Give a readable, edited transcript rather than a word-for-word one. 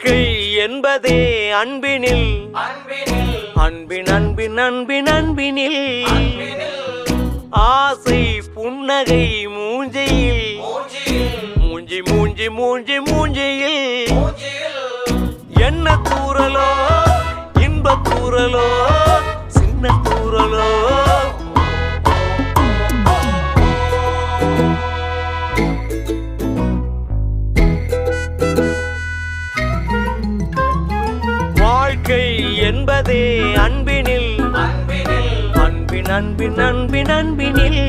வாழ்க்கை என்பதே அன்பினில் அன்பின் அன்பின் அன்பின் அன்பினில் ஆசை புன்னகை மூஞ்சையில் மூஞ்சி மூஞ்சி மூஞ்சி மூஞ்சியில் என்ன தூரலோ இன்ப தூரலோ சின்ன தூரலோ வாழ்க்கை என்பதே அன்பினில் அன்பின் அன்பின் அன்பின் அன்பினில்